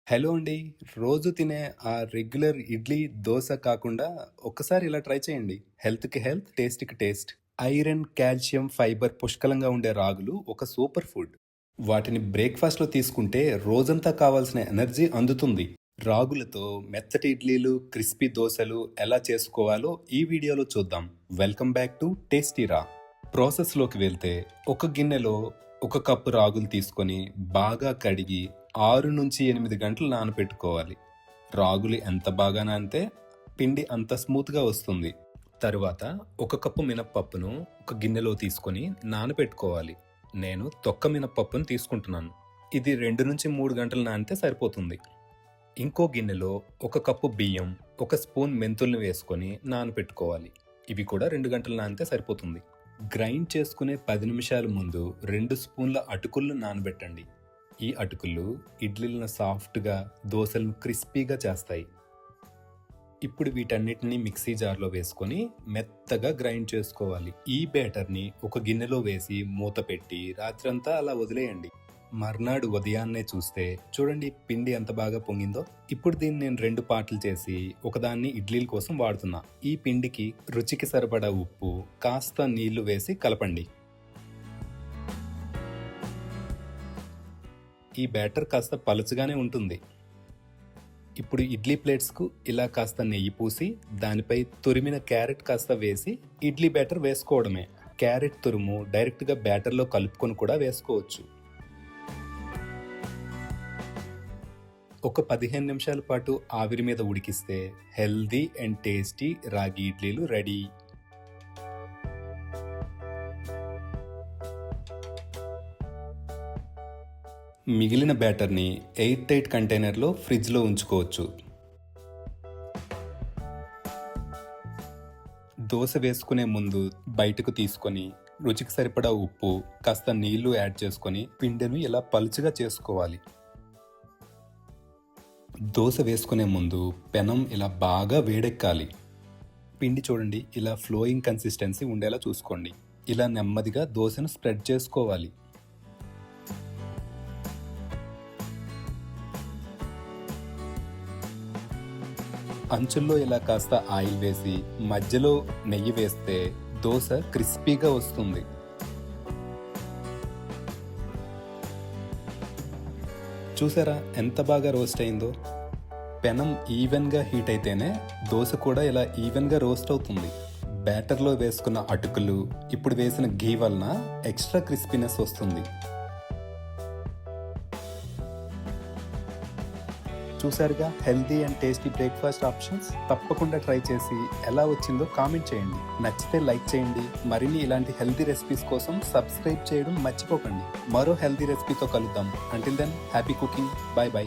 Hello అండి. రోజు తినే ఆ రెగ్యులర్ ఇడ్లీ, దోస కాకుండా ఒక్కసారి ఇలా ట్రై చేయండి. హెల్త్‌కి హెల్త్, టేస్ట్‌కి టేస్ట్. ఐరన్, కాల్షియం, ఫైబర్ పుష్కలంగా ఉండే రాగులు ఒక సూపర్ ఫుడ్. వాటిని బ్రేక్‌ఫాస్ట్‌లో తీసుకుంటే రోజంతా కావాల్సిన ఎనర్జీ అందుతుంది. రాగులతో మెత్తటి ఇడ్లీలు, క్రిస్పీ దోసలు ఎలా చేసుకోవాలో ఈ వీడియోలో చూద్దాం. వెల్కమ్ బ్యాక్ టు టేస్టీ రా. ప్రాసెస్‌లోకి వెళ్తే ఒక గిన్నెలో ఒక కప్పు రాగులు తీసుకొని బాగా కడిగి 6-8 గంటలు నానబెట్టుకోవాలి. రాగులు ఎంత బాగా నానితే పిండి అంత స్మూత్‌గా వస్తుంది. తరువాత ఒక కప్పు మినప్పప్పును ఒక గిన్నెలో తీసుకొని నానబెట్టుకోవాలి. నేను తొక్క మినప్పప్పును తీసుకుంటున్నాను. ఇది 2-3 గంటలు నానితే సరిపోతుంది. ఇంకో గిన్నెలో ఒక కప్పు బియ్యం, ఒక స్పూన్ మెంతుల్ని వేసుకొని నానబెట్టుకోవాలి. ఇవి కూడా 2 గంటలు నానితే సరిపోతుంది. గ్రైండ్ చేసుకునే 10 నిమిషాల ముందు 2 స్పూన్ల అటుకులను నానబెట్టండి. ఈ అటుకులు ఇడ్లీలను సాఫ్ట్‌గా, దోసలను క్రిస్పీగా చేస్తాయి. ఇప్పుడు వీటన్నిటిని మిక్సీ జార్‌లో వేసుకొని మెత్తగా గ్రైండ్ చేసుకోవాలి. ఈ బ్యాటర్‌ని ఒక గిన్నెలో వేసి మూత పెట్టి రాత్రంతా అలా వదిలేయండి. మర్నాడు ఉదయాన్నే చూస్తే చూడండి పిండి ఎంత బాగా పొంగిందో. ఇప్పుడు దీన్ని నేను 2 పార్టులు చేసి ఒకదాన్ని ఇడ్లీల కోసం వాడుతున్నా. ఈ పిండికి రుచికి సరిపడా ఉప్పు, కాస్త నీళ్లు వేసి కలపండి. ఈ బ్యాటర్ కాస్త పలుచగానే ఉంటుంది. ఇప్పుడు ఇడ్లీ ప్లేట్స్కు ఇలా కాస్త నెయ్యి పూసి దానిపై తురిమిన క్యారెట్ కాస్త వేసి ఇడ్లీ బ్యాటర్ వేసుకోవడమే. క్యారెట్ తురుము డైరెక్ట్గా బ్యాటర్లో కలుపుకొని కూడా వేసుకోవచ్చు. ఒక 15 నిమిషాల పాటు ఆవిరి మీద ఉడికిస్తే హెల్దీ అండ్ టేస్టీ రాగి ఇడ్లీలు రెడీ. మిగిలిన బ్యాటర్ని ఎయిర్ టైట్ కంటైనర్లో ఫ్రిడ్జ్లో ఉంచుకోవచ్చు. దోశ వేసుకునే ముందు బయటకు తీసుకొని రుచికి సరిపడా ఉప్పు, కాస్త నీళ్లు యాడ్ చేసుకొని పిండిని ఇలా పలుచగా చేసుకోవాలి. దోశ వేసుకునే ముందు పెనం ఇలా బాగా వేడెక్కాలి. పిండి చూడండి ఇలా ఫ్లోయింగ్ కన్సిస్టెన్సీ ఉండేలా చూసుకోండి. ఇలా నెమ్మదిగా దోశను స్ప్రెడ్ చేసుకోవాలి. అంచుల్లో ఇలా కాస్త ఆయిల్ వేసి మధ్యలో నెయ్యి వేస్తే దోశ క్రిస్పీగా వస్తుంది. చూసారా ఎంత బాగా రోస్ట్ అయిందో. పెనం ఈవెన్గా హీట్ అయితేనే దోశ కూడా ఇలా ఈవెన్గా రోస్ట్ అవుతుంది. బ్యాటర్లో వేసుకున్న అటుకులు, ఇప్పుడు వేసిన ఘీ వలన ఎక్స్ట్రా క్రిస్పీనెస్ వస్తుంది. చూసారుగా healthy and tasty breakfast options. తప్పకుండా ట్రై చేసి ఎలా వచ్చిందో కామెంట్ చేయండి. నచ్చితే లైక్ చేయండి. మరిన్ని ఇలాంటి హెల్తీ రెసిపీస్ కోసం సబ్స్క్రైబ్ చేయడం మర్చిపోకండి. మరో హెల్తీ రెసిపీతో కలుద్దాం. Until then happy cooking. Bye by.